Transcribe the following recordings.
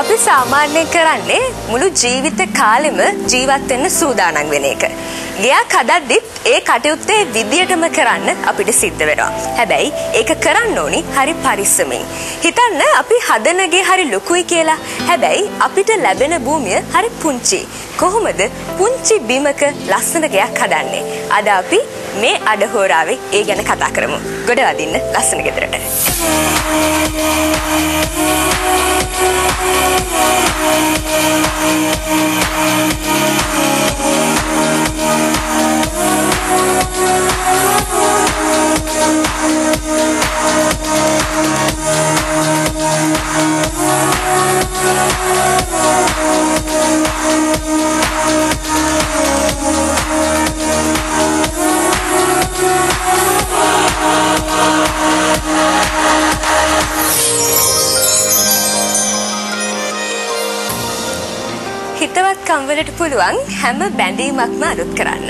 අපි සාමාන්‍යයෙන් කරන්නේ මුළු ජීවිත කාලෙම ජීවත් වෙන්න සූදානම් වෙන එක. ගයක් හදද්දිත් ඒ කටයුත්තේ විදියටම කරන්න අපිට සිද්ධ වෙනවා. හැබැයි ඒක කරන්න ඕනි හරි පරිස්සමින්. හිතන්න අපි හදන ගේ හරි ලොකුයි කියලා. හැබැයි අපිට ලැබෙන භූමිය හරි පුංචි. කොහොමද පුංචි බිමක ලස්සන ගයක් හදන්නේ? අද අපි මේ අඩහෝරාවේ ඒ ගැන කතා කරමු. ගොඩ වදින්න ලස්සන ගෙදරට. හිතවත් කම්වලට පුළුවන් හැම බැඳීමක්ම අලුත් කරන්න.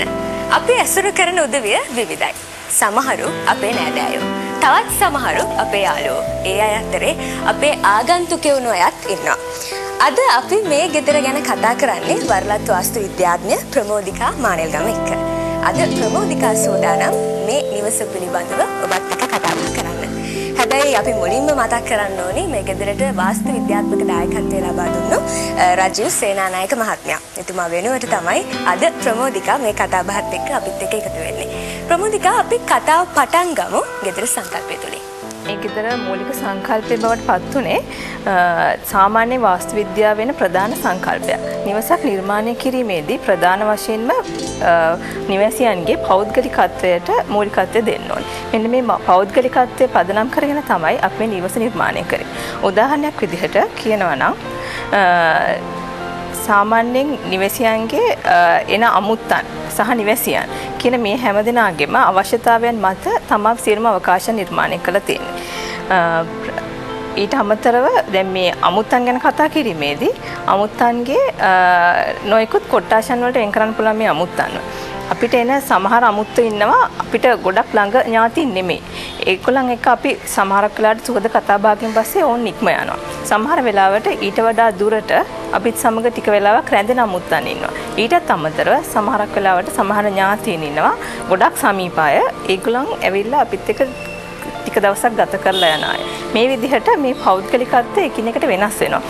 අපි ඇසුරු කරන උදවිය විවිධයි. සමහරු අපේ නෑදෑයෝ. තවත් සමහරු අපේ යාළුවෝ. ඒ අය අතරේ අපේ ආගන්තුකයෝ අයත් ඉන්නවා. අද අපි මේ ගෙදර ගැන කතා කරන්නේ වරලත් වාස්තු විද්‍යාඥ ප්‍රමෝදිකා මානෙල්ගම එක්ක. අද ප්‍රමෝදිකා සූදානම් මේ නිවස පිළිබඳව ඔබත් එක්ක කතා කරන්න. හැබැයි අපි මුලින්ම මතක් කරන්න ඕනේ මේ ගෙදරට වාස්තු විද්‍යාත්මක දායකත්වය ලබා දුන්නු රජීව් සේනානායක මහත්මයා. එතුමා වෙනුවට තමයි අද ප්‍රමෝදිකා මේ කතාබහත් එක්ක අපිත් එක්ක එකතු වෙන්නේ. ප්‍රමෝදිකා අපි කතාව පටන් ගමු ගෙදර සංකල්පය තුලින්. මේ ගෙදර මූලික සංකල්පය බවට පත් උනේ සාමාන්‍ය වාස්තු විද්‍යාව වෙන ප්‍රධාන සංකල්පයක්. නිවසක් නිර්මාණය කිරීමේදී ප්‍රධාන වශයෙන්ම නිවැසියන්ගේ පෞද්ගලිකත්වයට මූලිකත්වය දෙන්න ඕනේ. මෙන්න මේ පෞද්ගලිකත්වය පදනම් කරගෙන තමයි අපි මේ නිවස නිර්මාණය කරන්නේ. උදාහරණයක් විදිහට කියනවා නම් සාමාන්‍යයෙන් නිවැසියන්ගේ එන අමුත්තන් සහ නිවැසියන් කියන මේ හැම දෙනාගේම අවශ්‍යතාවයන් මත තමා සියලුම අවකාශ නිර්මාණය කළ තියෙනවා. ඊට අමතරව දැන් මේ අමුත්තන් ගැන කතා කිරීමේදී අමුත්තන්ගේ නොයෙකුත් කොට්ටාශන් වලට වෙන් කරන්න පුළුවන් මේ අමුත්තන්. අපිට එන සමහර අමුත්තු ඉන්නවා අපිට ගොඩක් ළඟ ඥාතින් නෙමෙයි. ඒගොල්ලන් එක්ක අපි සමහරක් වෙලාවට සුහද කතා බහකින් පස්සේ ඕන් නික්ම යනවා. සමහර වෙලාවට ඊට වඩා දුරට අපිත් සමග ටික වෙලාවක් රැඳෙන අමුත්තන් ඉන්නවා. ඊටත් අමතරව සමහරක් වෙලාවට සමහර ඥාතීන් ඉන්නවා ගොඩක් සමීප අය. ඒගොල්ලන් ඇවිල්ලා අපිත් එක්ක ටික දවසක් ගත කරලා යන අය. මේ විදිහට මේ පෞද්ගලිකත්වය එකිනෙකට වෙනස් වෙනවා.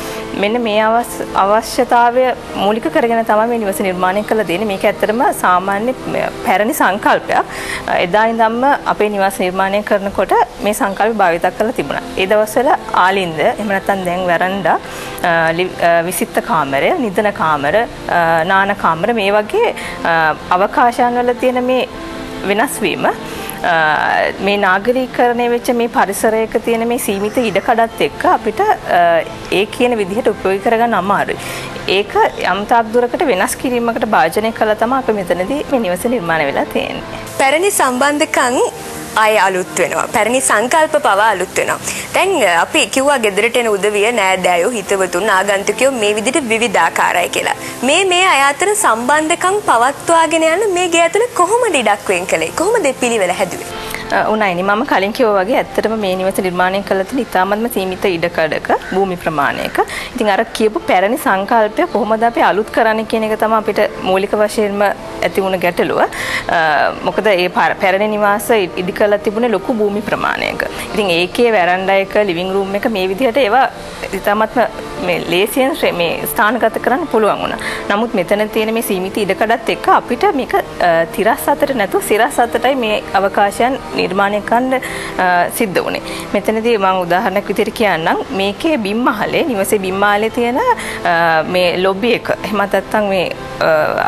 මෙන්න මේ අවශ්‍යතාවය මූලික කරගෙන තමයි මේ නිවස නිර්මාණය කළ දෙන්නේ. මේක ඇත්තටම සාමාන්‍ය පැරණි සංකල්පයක්. එදා ඉඳන්ම අපේ නිවස නිර්මාණය කරනකොට මේ සංකල්පය භාවිත කරලා තිබුණා. ඒ දවස්වල ආලින්ද එහෙම නැත්නම් දැන් වැරන්ඩා විසිත්ත කාමරය, නිදන කාමර, නාන කාමර මේ වගේ අවකාශයන් වල තියෙන මේ වෙනස් වීම මේ නාගරීකරණය වෙච්ච මේ පරිසරයක තියෙන මේ සීමිත ඉඩකඩත් එක්ක අපිට ඒ කියන විදිහට උපයෝගී කරගන්න අමාරුයි. ඒක යම් තාක් දුරකට වෙනස් කිරීමකට භාජනය කළා තමයි අපි මෙතනදී මේ නිවස නිර්මාණය වෙලා තියෙන්නේ. පැරණි සම්බන්ධකම් ආය අලුත් වෙනවා. පැරණි සංකල්ප පවා අලුත් වෙනවා. දැන් අපි කිව්වා ගෙදරට එන උදවිය නෑදෑයෝ හිතවතුන් ආගන්තුකයෝ මේ විදිහට විවිධාකාරයි කියලා. මේ අය අතර සම්බන්ධකම් පවත්වාගෙන යන මේ ගේ ඇතුලේ කොහොමද ඉඩක් වෙන් කළේ? කොහොමද ඒ පිළිවෙල හැදුවේ? උනායිනි මම කලින් කිව්වා වගේ ඇත්තටම මේ නිවස නිර්මාණය කළ තියෙන ඉතාමත්ම සීමිත ඉඩකඩක භූමි ප්‍රමාණයක. ඉතින් අර කියපු පැරණි සංකල්පය කොහොමද අපි අලුත් කරන්නේ කියන එක තමයි අපිට මූලික වශයෙන්ම ඇති වුණ ගැටලුව. මොකද ඒ පැරණි නිවාස ඉදි කරලා තිබුණේ ලොකු භූමි ප්‍රමාණයක. ඉතින් ඒකේ වැරන්ඩා එක, ලිවිං රූම් එක මේ විදිහට ඒවා ඉතාමත්ම මේ ලේසියෙන් මේ ස්ථානගත කරන්න පුළුවන් වුණා. නමුත් මෙතන තියෙන මේ සීමිත ඉඩකඩත් එක්ක අපිට මේක තිරස් අතට නැතුව සිරස් අතටයි මේ අවකාශයන් නිර්මාණය කරන්න සිද්ධ වුණේ. මෙතනදී මම උදාහරණයක් විදිහට කියන්නම්. මේකේ බිම්මහලේ නිවසේ බිම්මහලේ තියෙන මේ ලොබි එක. එහෙම නැත්නම් මේ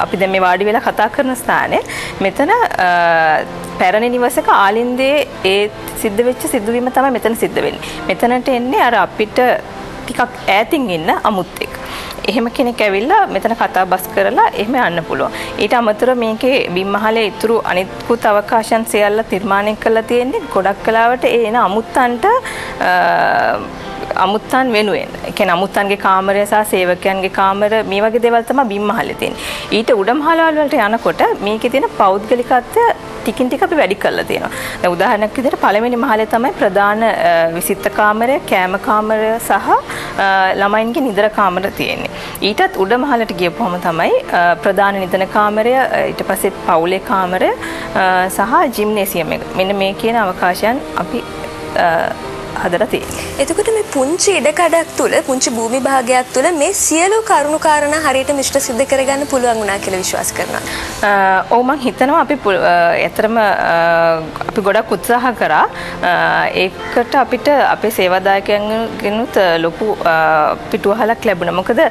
අපි දැන් මේ වාඩි වෙලා කතා කරන ස්ථානේ මෙතන පැරණි නිවසක ආලින්දේ ඒ සිද්ධ වෙච්ච සිදුවීම තමයි මෙතන සිද්ධ වෙන්නේ. මෙතනට එන්නේ අර අපිට ටිකක් ඈතින් ඉන්න අමුත්තෙක්. එහෙම කෙනෙක් ඇවිල්ලා මෙතන කතා බස් කරලා එහෙම යන්න පුළුවන්. ඊට අමතරව මේකේ බිම්මහලේ ඉතුරු අනිත්කුත් අවකාශයන් සියල්ල නිර්මාණය කරලා තියෙන්නේ ගොඩක් කලාවට ඒ එන අමුත්තන්ට අමුත්තන් වෙනුවෙන්. ඒ කියන්නේ අමුත්තන්ගේ කාමරය සහ සේවකයන්ගේ කාමර මේ වගේ දේවල් තමයි බිම්මහලේ තියෙන්නේ. ඊට උඩමහලවල වලට යනකොට මේකේ තියෙන පෞද්ගලිකත්වය ටිකින් ටික අපි වැඩි කරලා තියෙනවා. දැන් උදාහරණයක් විදිහට පළවෙනි මහලේ තමයි ප්‍රධාන විසිත්ත කාමරය, කෑම කාමරය සහ ළමයින්ගේ නිදර කාමර තියෙන්නේ. ඊටත් උඩ මහලට ගියපුවම තමයි ප්‍රධාන නිදන කාමරය, ඊට පස්සේ පවුලේ කාමරය සහ ජිම්නේසියම් එක. මෙන්න මේ කියන අවකාශයන් අපි හදලා තියෙන්නේ. එතකොට මේ පුංචි ඉඩකඩක් තුල, පුංචි භූමි භාගයක් තුල මේ සියලු කරුණු කාරණා හරියට මිශ්‍ර සිද්ධ කරගන්න පුළුවන් වුණා කියලා විශ්වාස කරනවා. ඔව් මම හිතනවා අපි ඇත්තටම අපි ගොඩක් උත්සාහ කරා. ඒකට අපිට අපේ සේවාදායකයන්ගෙනුත් ලොකු පිටුවහලක් ලැබුණා. මොකද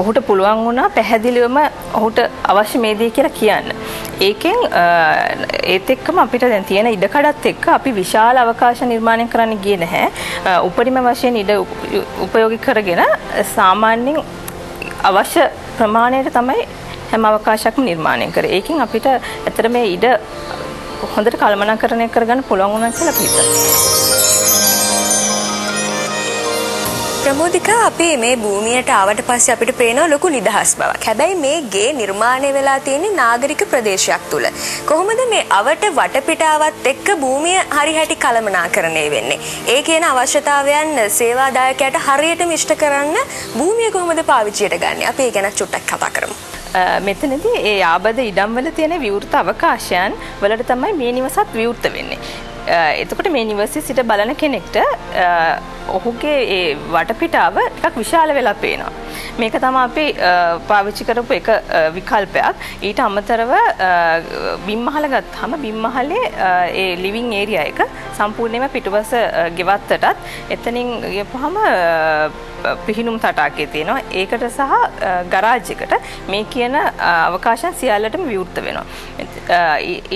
ඔහුට පුළුවන් වුණා පැහැදිලිවම ඔහුට අවශ්‍ය මේ දේ කියලා කියන්න. ඒකෙන් ඒත් එක්කම අපිට දැන් තියෙන ඉඩකඩත් එක්ක අපි විශාල අවකාශ නිර්මාණය කරන්න ගියේ නැහැ. උපරිම වශයෙන් ඉඩ උපයෝගී කරගෙන සාමාන්‍යයෙන් අවශ්‍ය ප්‍රමාණයට තමයි හැම අවකාශයක්ම නිර්මාණය කරේ. ඒකෙන් අපිට ඇත්තට මේ ඉඩ හොඳට කළමනාකරණය කරගන්න පුළුවන් වුණා කියලා අපි හිතනවා. ප්‍රමෝදිකා, අපි මේ භූමියට ආවට පස්සේ අපිට පේනවා ලොකු නිදහස් බවක්. හැබැයි මේ ගේ නිර්මාණය වෙලා තියෙන්නේ නාගරික ප්‍රදේශයක් තුල. කොහොමද මේ අවට වටපිටාවත් එක්ක භූමිය හරිහැටි කළමනාකරණය වෙන්නේ? ඒ කියන අවශ්‍යතාවයන් සේවාදායකයාට හරියටම ඉෂ්ට කරන්න භූමිය කොහොමද පාවිච්චියට ගන්නේ? අපි ඒ ගැන චුට්ටක් කතා කරමු. මෙතනදී ඒ ආබද ඉඩම්වල තියෙන විවෘත අවකාශයන් වලට තමයි මේ නිවසත් විවෘත වෙන්නේ. එතකොට මේ නිවසේ සිට බලන කෙනෙක්ට ඔහුගේ ඒ වටපිටාව ටිකක් විශාල වෙලා පේනවා. මේක තමයි අපි පාවිච්චි කරපු එක විකල්පයක්. ඊට අමතරව බිම්මහල ගත්තාම බිම්මහලේ ඒ ලිවිං ඒරියා එක සම්පූර්ණයෙන්ම පිටුපස ගෙවත්තටත් එතනින් ගියපුවාම පිහිනුම් තටාකේ තියෙනවා. ඒකට සහ ගරාජ් එකට මේ කියන අවකාශයන් සියල්ලටම විවෘත වෙනවා.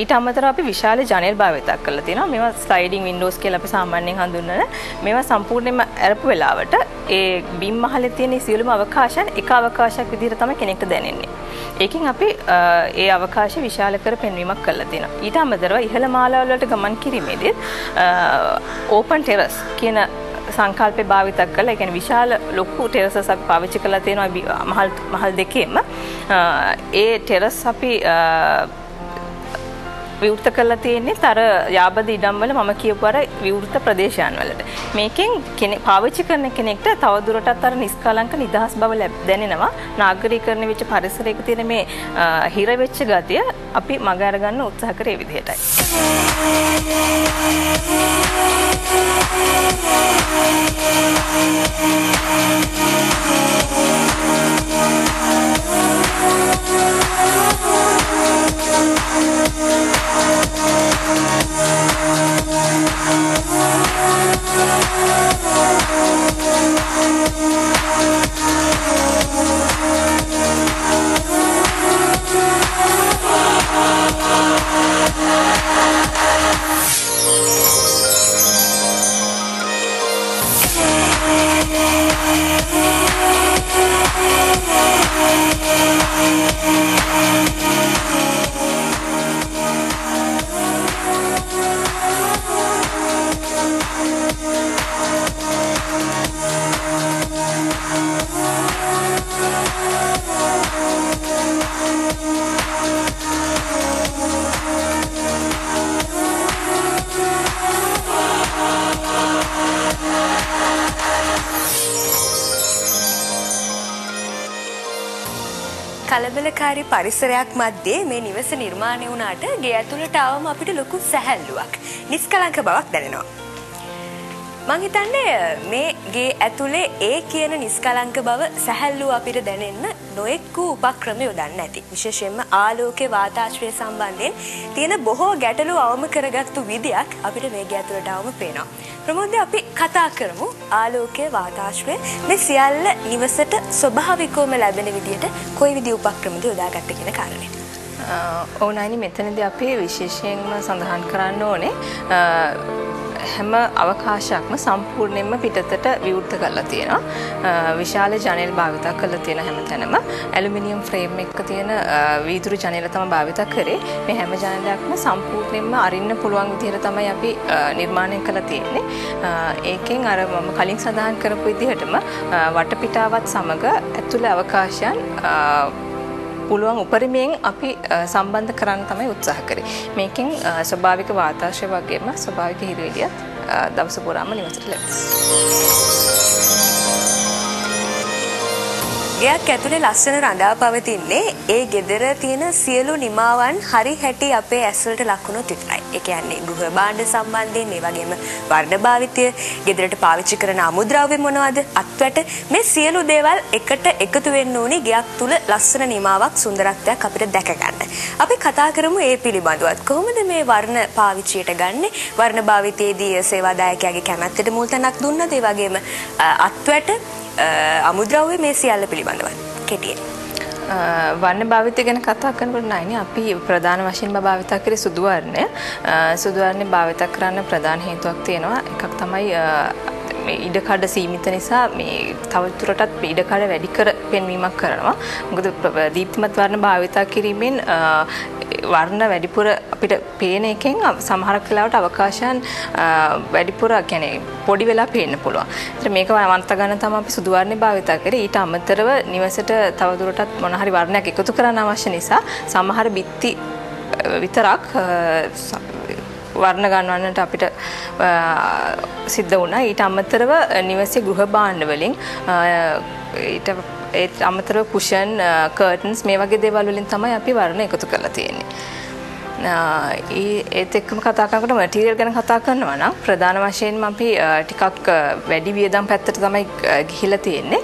ඊට අමතරව අපි විශාල ජනෙල් භාවිතයක් කරලා තියෙනවා. මේවා ස්ලයිඩින් වින්ඩෝස් කියලා අපි සාමාන්‍යයෙන් හඳුන්වන. මේවා සම්පූර්ණයෙන්ම අරපු වෙලාවට ඒ බිම්මහලේ තියෙන සියලුම අවකාශයන් එක අවකාශයක් විදිහට තමයි කෙනෙක්ට දැනෙන්නේ. ඒකෙන් අපි ඒ අවකාශය විශාල කර පෙන්වීමක් කරලා තියෙනවා. ඊට අමතරව ඉහළ මාලාවල වලට ගමන් කිරීමේදී ඕපන් ටෙරස් කියන සංකල්පේ භාවිතක් කරලා, ඒ කියන්නේ විශාල ලොකු ටෙරසස් අපි පාවිච්චි කරලා තියෙනවා මහල් දෙකේම. ඒ ටෙරස් අපි විවෘත කරලා තියෙන්නේ තර යාබද ඉඩම්වල මම කියපු අර විවෘත ප්‍රදේශයන් වලට. මේකෙන් පාවිච්චි කරන කෙනෙක්ට තවදුරටත් අර නිස්කලංක නිදහස් බව දැනෙනවා. නාගරීකරණය වෙච්ච පරිසරයක තියෙන මේ හිර වෙච්ච ගතිය අපි මග අරගන්න උත්සාහ කරේ විදිහටයි. කලබලකාරී පරිසරයක් මැද්දේ මේ නිවස නිර්මාණය වුණාට ගේ ඇතුළට ආවම අපිට ලොකු සැහැල්ලුවක්, නිස්කලංක බවක් දැනෙනවා. මං හිතන්නේ මේ ගේ ඇතුලේ ඒ කියන නිස්කලංක බව, සැහැල්ලුව අපිට දැනෙන්න නොඑක් වූ උපක්‍රම යොදන්න ඇති. විශේෂයෙන්ම ආලෝකයේ වාතාශ්‍රය සම්බන්ධයෙන් තියෙන බොහෝ ගැටලු අවම කරගත්තු විදියක් අපිට මේ ගේ ඇතුළට ආවම පේනවා. ප්‍රමෝද, අපි කතා කරමු ආලෝකයේ වාතාශ්‍රය මේ සියල්ල නිවසට ස්වභාවිකවම ලැබෙන විදියට කොයි විදිහ උපක්‍රමද යොදාගත්තේ කියන කාරණේ. ඕනෑනි මෙතනදී අපි විශේෂයෙන්ම සඳහන් කරන්න ඕනේ හැම අවකාශයක්ම සම්පූර්ණයෙන්ම පිටතට විවෘත කරලා තියෙනවා. විශාල ජනෙල් භාවිත කරලා තියෙන හැමතැනම ඇලුමිනියම් ෆ්‍රේම් එකක තියෙන වීදුරු ජනෙල තමයි භාවිත කරේ. මේ හැම ජනෙලයක්ම සම්පූර්ණයෙන්ම අරින්න පුළුවන් විදිහට තමයි අපි නිර්මාණය කරලා තියෙන්නේ. ඒකෙන් අර මම කලින් සඳහන් කරපු විදිහටම වටපිටාවත් සමග ඇතුළේ අවකාශයන් පුළුවන් උපරිමයෙන් අපි සම්බන්ධ කරන්න තමයි උත්සාහ කරේ. මේකෙන් ස්වභාවික වාතාශ්‍රය වගේම ස්වභාවික හිරවැලියත් දවස පුරාම නිවසට ලැබෙනවා. ගෙයක් ඇතුලේ ලස්සන රඳා පවතින්නේ ඒ ගෙදර තියෙන සියලු නිමාවන් හරි හැටි අපේ ඇස්වලට ලක්ුණොත් විතරයි. ඒ කියන්නේ ගෘහ භාණ්ඩ සම්බන්ධයෙන් ඒ වගේම වර්ණ භාවිතය, ගෙදරට පාවිච්චි කරන අමුද්‍රව්‍ය මොනවද, අත්වැට මේ සියලු දේවල් එකට එකතු වෙන්න ඕනි ගෙයක් තුල ලස්සන නිමාවක් සුන්දරත්වයක් අපිට දැක ගන්න. අපි කතා කරමු ඒ පිළිබඳවත්. කොහොමද මේ වර්ණ පාවිච්චියට ගන්නෙ? වර්ණ භාවිතයේදී සේවාදායකයාගේ කැමැත්තට මුල් තැනක් දුන්නද? ඒ වගේම අත්වැට අමුද්‍රව්‍ය මේ සියල්ල පිළිබඳව කෙටියෙන් වර්ණ භාවිතය ගැන කතා කරනකොට නයිනේ අපි ප්‍රධාන වශයෙන්ම භාවිත කරේ සුදු වර්ණය. සුදු වර්ණය භාවිත කරන්න ප්‍රධාන හේතුවක් තියෙනවා. එකක් තමයි මේ ඉඩකඩ සීමිත නිසා මේ තවදුරටත් ඉඩකඩ වැඩි කර පෙන්වීමක් කරනවා. මොකද දීප්තිමත් වර්ණ භාවිත කිරීමෙන් වර්ණ වැඩිපුර අපිට පේන එකෙන් සමහරක් වෙලාවට අවකාශයන් වැඩිපුර කියන්නේ පොඩි වෙලා පේන්න පුළුවන්. ඒත් මේක වන්ත ගන්න තමයි අපි සුදු වර්ණේ භාවිත කරේ. ඊට අමතරව නිවසට තවදුරටත් මොන හරි වර්ණයක් එකතු කරන්න අවශ්‍ය නිසා සමහර බිත්ති විතරක් වර්ණ ගන්නවන්නට අපිට සිද්ධ වුණා. ඊට අමතරව නිවසේ ගෘහ භාණ්ඩ වලින් ඒත් අමතරව කුෂන්, කර්ටන්ස් මේ වගේ දේවල් වලින් තමයි අපි වර්ණ එකතු කරලා තියෙන්නේ. ඒත් එක්කම කතා කරනකොට මැටීරියල් ගැන කතා කරනවා නම් ප්‍රධාන වශයෙන්ම අපි ටිකක් වැඩි වියදම් පැත්තට තමයි ගිහිලා තියෙන්නේ.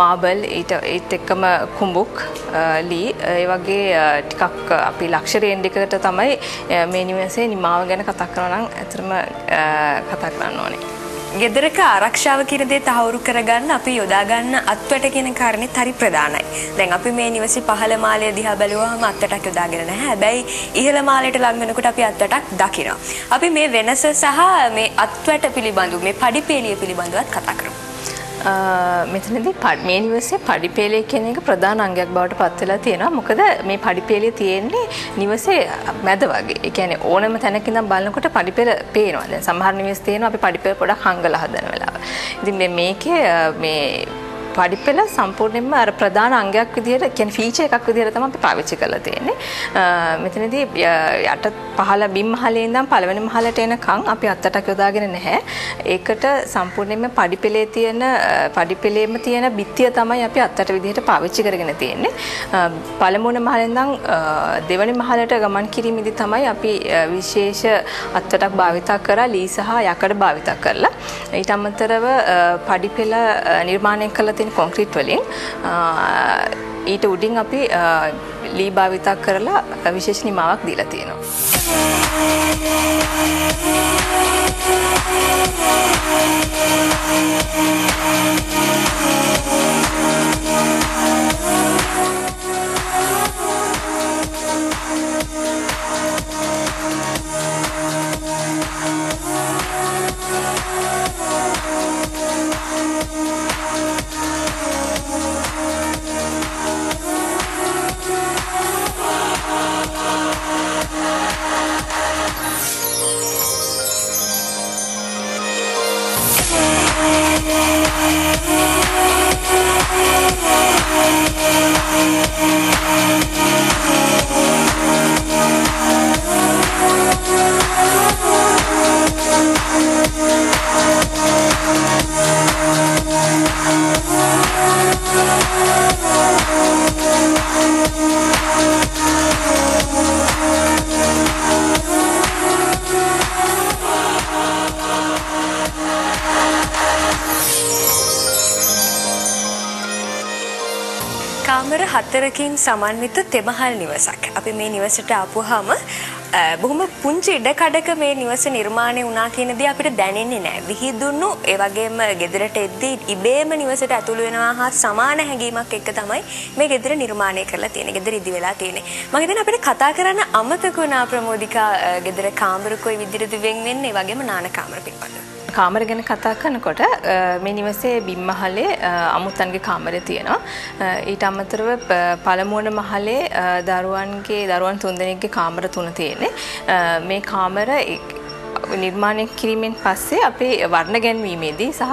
මාබල් ඒත් එක්කම කුඹුක්, ලී ඒ වගේ ටිකක් අපි ලක්ෂරි එන්ඩ් එකකට තමයි මේ නිවසේ නිමාව ගැන කතා කරනවා නම් ඇත්තටම කතා කරන්න ඕනේ. ගෙදරක ආරක්ෂාව කියන දේ තහවුරු කරගන්න අපි යොදා ගන්න අත්වැට කියන කාරණේත් හරි ප්‍රධානයි. දැන් අපි මේ නිවසේ පහළ මාලය දිහා බැලුවාම අත්වැටක් යොදාගෙන නැහැ. හැබැයි ඉහළ මාලයට ලං වෙනකොට අපි අත්වැටක් දකිනවා. අපි මේ වෙනස සහ මේ අත්වැට පිළිබඳව මේ පඩිපෙළිය පිළිබඳවත් කතා කරමු. මෙතනදී මේ නිවසේ පඩිපෙළිය කියන එක ප්‍රධාන අංගයක් බවට පත් වෙලා තියෙනවා. මොකද මේ පඩිපෙළිය තියෙන්නේ නිවසේ මැද වගේ. ඒ කියන්නේ ඕනම තැනක ඉඳන් බලනකොට පඩිපෙළ පේනවා. දැන් සමහර නිවස් තියෙනවා අපි පඩිපෙළ පොඩක් හංගලා හදන වෙලාව. ඉතින් මේකේ මේ පඩිපෙළ සම්පූර්ණයෙන්ම අර ප්‍රධාන අංගයක් විදිහට කියන්නේ ෆීචර් එකක් විදිහට තමයි අපි පාවිච්චි කරලා තියෙන්නේ. මෙතනදී යට පහළ බිම් මහලේ ඉඳන් පළවෙනි මහලට එනකන් අපි අත්තටක් යොදාගෙන නැහැ. ඒකට සම්පූර්ණයෙන්ම පඩිපෙළේම තියෙන බිත්තිය තමයි අපි අත්තට විදිහට පාවිච්චි කරගෙන තියෙන්නේ. පළමුවන මහලෙන් ඉඳන් දෙවෙනි මහලට ගමන් කිරීමේදී තමයි අපි විශේෂ අත්තටක් භාවිත කරලා ලී සහ යකඩ භාවිත කරලා ඊට අමතරව පඩිපෙළ නිර්මාණය කළ තියෙන කොන්ක්‍රීට් වලින් ඊට උඩින් අපි ලී භාවිත කරලා විශේෂ නිමාවක් දීලා තියෙනවා. කාමර 4කින් සමන්විත තෙමහල් නිවසක්. අපි මේ නිවසට ආපුවාම බොහොම පුංචි ඉඩකඩක මේ නිවස නිර්මාණය වුණා කියන දේ අපිට දැනෙන්නේ නැහැ. විහිදුණු ඒ වගේම ගෙදරට එද්දී ඉබේම නිවසට ඇතුළු වෙනවා හා සමාන හැඟීමක් එක්ක තමයි මේ ගෙදර නිර්මාණය කරලා තියෙන්නේ. ගෙදර ඉදි වෙලා තියෙන්නේ. මම හිතන්නේ අපිට කතා කරන්න අමතක වුණා ප්‍රමෝදිකා ගෙදර කාමර කොයි විදිහටද වෙන් වෙන්නේ, ඒ වගේම නාන කාමර පිළිබඳව. කාමර ගැන කතා කරනකොට මේ නිවසේ බිම් මහලේ අමුත්තන්ගේ කාමරය තියෙනවා. ඊට අමතරව පළමුවන මහලේ දරුවන් 3 දෙනෙක්ගේ කාමර 3 තියෙන්නේ. මේ කාමර නිර්මාණය කිරීමෙන් පස්සේ අපේ වර්ණ ගැන්වීමේදී සහ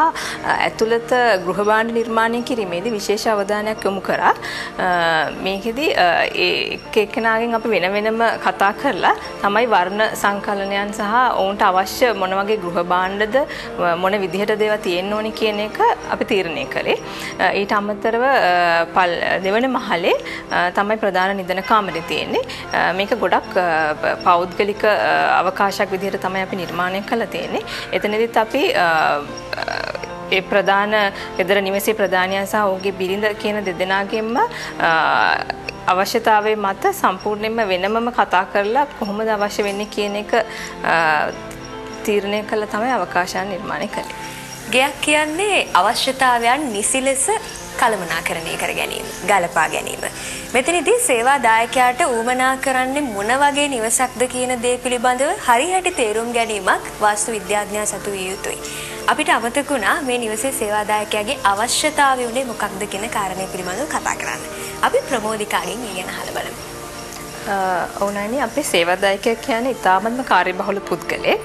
ඇතුළත ගෘහ භාණ්ඩ නිර්මාණය කිරීමේදී විශේෂ අවධානයක් යොමු කරා. මේකෙදි එක් එක්කෙනාගෙන් අපි වෙන වෙනම කතා කරලා තමයි වර්ණ සංකලනයන් සහ ඔවුන්ට අවශ්‍ය මොන වගේ ගෘහ භාණ්ඩද මොන විදිහටද ඒවා තියෙන්න ඕනි කියන එක අපි තීරණය කළේ. ඊට අමතරව දෙවන මහලේ තමයි ප්‍රධාන නිදන කාමරේ තියෙන්නේ. මේක ගොඩක් පෞද්ගලික අවකාශයක් විදිහට තමයි අපි නිර්මාණය කළා තියෙන්නේ. එතනදිත් අපි ඒ ප්‍රධාන ගෙදර නිවසේ ප්‍රධානියා සහ ඔහුගේ බිරිඳ කියන දෙදෙනාගෙන්ම අවශ්‍යතාවයේ මත සම්පූර්ණයෙන්ම වෙනමම කතා කරලා කොහොමද අවශ්‍ය වෙන්නේ කියන එක තීරණය කළා තමයි අවකාශයන් නිර්මාණය කළේ. ගෙයක් කියන්නේ අවශ්‍යතාවයන් නිසි ලෙස කළමනාකරණය කර ගැනීම, ගලපා ගැනීම. මෙතනදී සේවා දායකයාට ඌමනා කරන්නේ මොන වගේ නිවසක්ද කියන දේ පිළිබඳව හරියට තේරුම් ගැනීමක් වාස්තු විද්‍යාඥයා සතු විය යුතුයි. අපිට අමතක වුණා මේ නිවසේ සේවා දායකයාගේ අවශ්‍යතාවය උනේ මොකක්ද කියන කාරණේ පිළිබඳව කතා කරන්න. අපි ප්‍රමෝදිකාගෙන් ඉගෙන අහලා බලමු. ඔවුනයි අපේ සේවාදායකයෙක් කියන්නේ ඉතාමත්ම කාර්යබහුල පුද්ගලෙක්.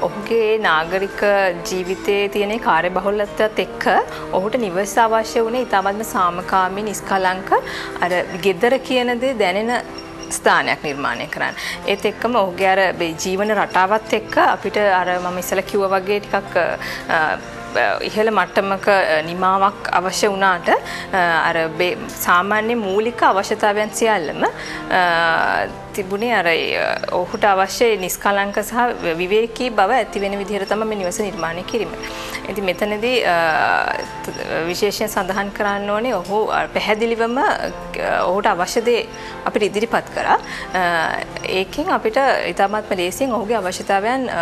ඔහුගේ නාගරික ජීවිතයේ තියෙන කාර්යබහුලත්වයත් එක්ක ඔහුට නිවස අවශ්‍ය වුණේ ඉතාමත්ම සාමකාමී නිස්කලංක අර ගෙදර කියන දේ දැනෙන ස්ථානයක් නිර්මාණය කරන්න. ඒත් එක්කම ඔහුගේ අර ජීවන රටාවත් එක්ක අපිට අර මම ඉස්සෙල්ලා කිව්වා වගේ ටිකක් ඉහළ මට්ටමක නිමාවක් අවශ්‍ය වුණාට අර සාමාන්‍ය මූලික අවශ්‍යතාවයන් සියල්ලම තිබුණේ අර ඔහුට අවශ්‍ය නිස්කලංක සහ විවේකී බව ඇති වෙන විදිහට තමයි මේ නිවස නිර්මාණය කිරීම. ඉතින් මෙතනදී විශේෂයෙන් සඳහන් කරන්න ඕනේ ඔහු පැහැදිලිවම ඔහුට අවශ්‍ය දේ අපිට ඉදිරිපත් කරා. ඒකෙන් අපිට ඉතාමත්ම ලේසියෙන් ඔහුගේ අවශ්‍යතාවයන්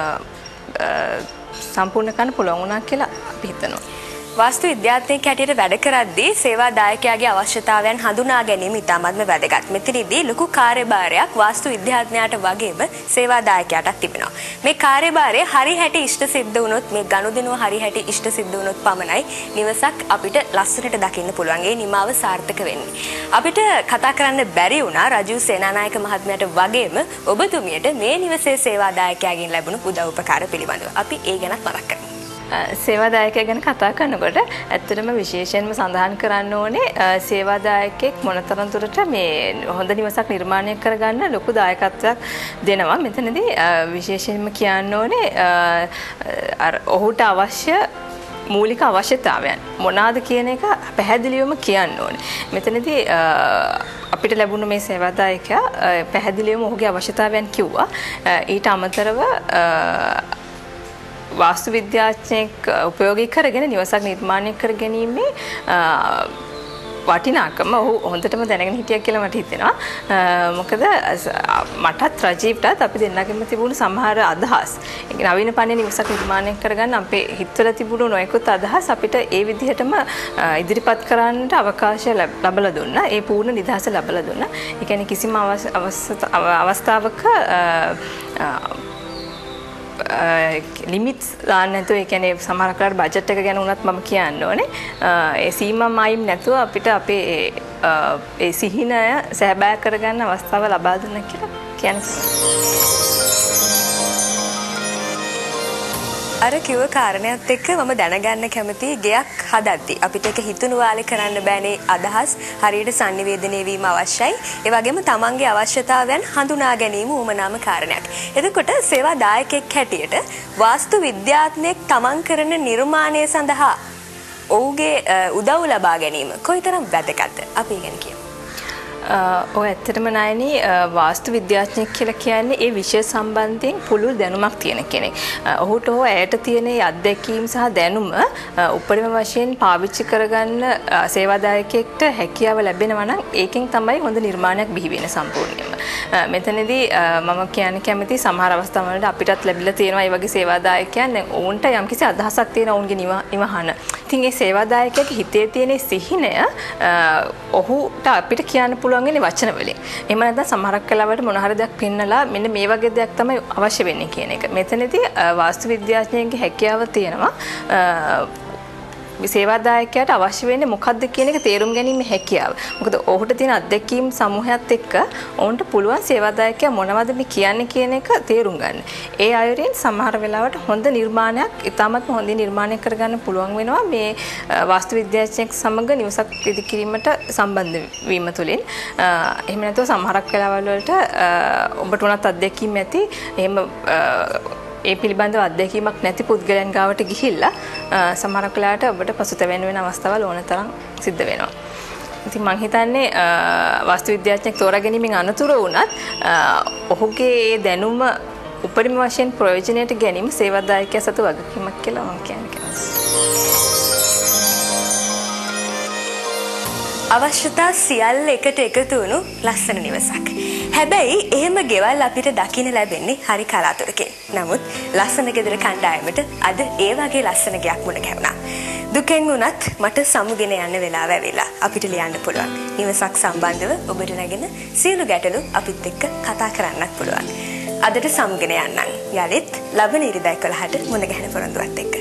සම්පූර්ණ කරන්න පුළුවන් වුණා කියලා අපි හිතනවා. වාස්තු විද්‍යාඥයෙක් හැටියට වැඩ කරද්දී සේවා දායකයාගේ අවශ්‍යතාවයන් හඳුනා ගැනීම ඉතාමත්ම වැදගත්. මෙතනදී ලොකු කාර්යභාරයක් වාස්තු විද්‍යාඥයාට වගේම සේවා දායකයාටත් තිබෙනවා. මේ කාර්යභාරය හරි හැටි ඉෂ්ට සිද්ධ වුණොත් මේ ගනුදෙනුව හරි හැටි ඉෂ්ට සිද්ධ වුණොත් පමණයි නිවසක් අපිට ලස්සනට දකින්න පුළුවන්. ඒ නිමාව සාර්ථක වෙන්නේ. අපිට කතා කරන්න බැරි වුණා රජු සේනානායක මහත්මයාට වගේම ඔබතුමියට මේ නිවසේ සේවා දායකයාගෙන් ලැබුණු උදව් උපකාර පිළිබඳව. අපි ඒ ගැනත් මතක් කරමු. සේවාදායකය ගැන කතා කරනකොට ඇත්තටම විශේෂයෙන්ම සඳහන් කරන්න ඕනේ සේවාදායකෙක් මොනතරම් දුරට මේ හොඳ නිවසක් නිර්මාණය කරගන්න ලොකු දායකත්වයක් දෙනවා. මෙතනදී විශේෂයෙන්ම කියන්න ඕනේ ඔහුට අවශ්‍ය මූලික අවශ්‍යතාවයන් මොනවාද කියන එක පැහැදිලිවම කියන්න ඕනේ. මෙතනදී අපිට ලැබුණ මේ සේවාදායකයා පැහැදිලිවම ඔහුගේ අවශ්‍යතාවයන් කිව්වා. ඊට අමතරව වාස්තු විද්‍යාඥයෙක් උපයෝගී කරගෙන නිවසක් නිර්මාණය කර ගැනීමේ වටිනාකම ඔහු හොඳටම දැනගෙන හිටියා කියලා මට හිතෙනවා. මොකද මටත් රජීව්ටත් අපි දෙන්නගෙම තිබුණු සමහර අදහස්. ඒ නවීන පන්නේ නිවසක් නිර්මාණය කරගන්න අපේ හිතවල තිබුණු නොයෙකුත් අදහස් අපිට ඒ විදිහටම ඉදිරිපත් කරන්නට අවකාශය ලැබලා දුන්නා. ඒ පූර්ණ නිදහස ලැබලා දුන්නා. ඒ කියන්නේ කිසිම අවස්ථාවක ලිමිට්ස් දාන්න නැතුව ඒ කියන්නේ සමහර කාලවල බජට් එක ගැන උනත් මම කියන්න ඕනේ. ඒ සීමා මායිම් නැතුව අපිට අපේ ඒ සිහිනය සෑබෑ කරගන්න අවස්ථාව ලබා දුන්නා කියලා කියන්නේ. අර කිව්ව කාරණයක් එක්ක මම දැනගන්න කැමතියි ගෙයක් හදද්දි අපිට ඒක හිතුණු වාලේ කරන්න බෑනේ අදහස් හරියට sannivedanaya වීම අවශ්‍යයි. ඒ වගේම තමන්ගේ අවශ්‍යතාවයන් හඳුනා ගැනීම උමනාම කාරණයක්. එතකොට සේවා දායකයෙක් හැටියට වාස්තු විද්‍යාඥයෙක් තමන් කරන නිර්මාණය සඳහා ඔහුගේ උදව් ලබා ගැනීම කොයිතරම් වැදගත්ද? අපි ඉගෙන කියමු. ඔය ඇත්තටම නයනි වාස්තු විද්‍යාඥයෙක් කියලා කියන්නේ ඒ විෂය සම්බන්ධයෙන් පුළුල් දැනුමක් තියෙන කෙනෙක්. ඔහුට හෝ ඇයට තියෙන අත්දැකීම් සහ දැනුම උපරිම වශයෙන් පාවිච්චි කරගන්න සේවාදායකයෙක්ට හැකියාව ලැබෙනවා නම් ඒකෙන් තමයි හොඳ නිර්මාණයක් බිහි වෙන්නේ සම්පූර්ණයෙන්ම. මෙතනදී මම කියන්න කැමති සමහර අවස්ථාවලදී අපිටත් ලැබිලා තියෙනවා මේ වගේ සේවාදායකයන්. දැන් ඔවුන්ට යම්කිසි අදහසක් තියෙනවා ඔවුන්ගේ නිවහන. ඉතින් ඒ සේවාදායකයාගේ හිතේ තියෙන සිහිනය ඔහුට අපිට කියන්න පුළුවන් වචන වලින්. එහෙම නැත්නම් සමහරක් කලාවට මොන හරි දෙයක් පෙන්නලා මෙන්න මේ වගේ දෙයක් තමයි අවශ්‍ය වෙන්නේ කියන එක. මෙතනදී වාස්තු විද්‍යාඥයෙක්ගේ හැකියාව තියෙනවා සේවාදායකයාට අවශ්‍ය වෙන්නේ මොකක්ද කියන එක තේරුම් ගැනීම හැකියාව. මොකද ඔහුට තියෙන අත්දැකීම් සමූහයත් එක්ක ඔවුන්ට පුළුවන් සේවාදායකයා මොනවද මේ කියන්නේ කියන එක තේරුම් ගන්න. ඒ අයුරින් සමහර වෙලාවට හොඳ නිර්මාණයක් ඉතාමත් හොඳින් නිර්මාණය කරගන්න පුළුවන් වෙනවා මේ වාස්තු විද්‍යාඥයෙක් සමග නිවසක් ඉදිකිරීමට සම්බන්ධ වීම තුළින්. එහෙම නැත්නම් සමහරක් වෙලාවල් වලට ඔබට උනත් අත්දැකීම් ඇති. එහෙම ඒ පිළිබඳව අත්දැකීමක් නැති පුද්ගලයන් ගාවට ගිහිල්ලා සමහරක් වෙලාවට ඔබට පසුතැවෙන්න වෙන අවස්ථාවල් ඕන තරම් සිද්ධ වෙනවා. ඉතින් මම හිතන්නේ වාස්තු විද්‍යාඥයෙක් තෝරා ගැනීමෙන් අනතුරු වුණත් ඔහුගේ ඒ දැනුම උපරිම වශයෙන් ප්‍රයෝජනයට ගැනීම සේවාදායකයා සතු වගකීමක් කියලා මම කියන්නේ. අවශ්‍යතා සියල්ල එකට එකතු වුණු ලස්සන නිවසක්. හැබැයි එහෙම ගෙවල් අපිට දකින්න ලැබෙන්නේ හරි කලාතුරකින්. නමුත් ලස්සන ගෙදර කණ්ඩායමට අද ඒ වගේ ලස්සන ගයක් මුණ ගැහුණා. දුකෙන් වුණත් මට සමුගෙන යන්න වෙලාව ඇවිල්ලා අපිට ලියන්න පුළුවන්. නිවසක් සම්බන්ධව ඔබට නැගෙන සියලු ගැටලු අපිත් එක්ක කතා කරන්නත් පුළුවන්. අදට සමුගෙන යන්නම්. යලිත් ලබන ඉරිදා 11ට මුණ ගැහෙන පොරොන්දුවත් එක්ක.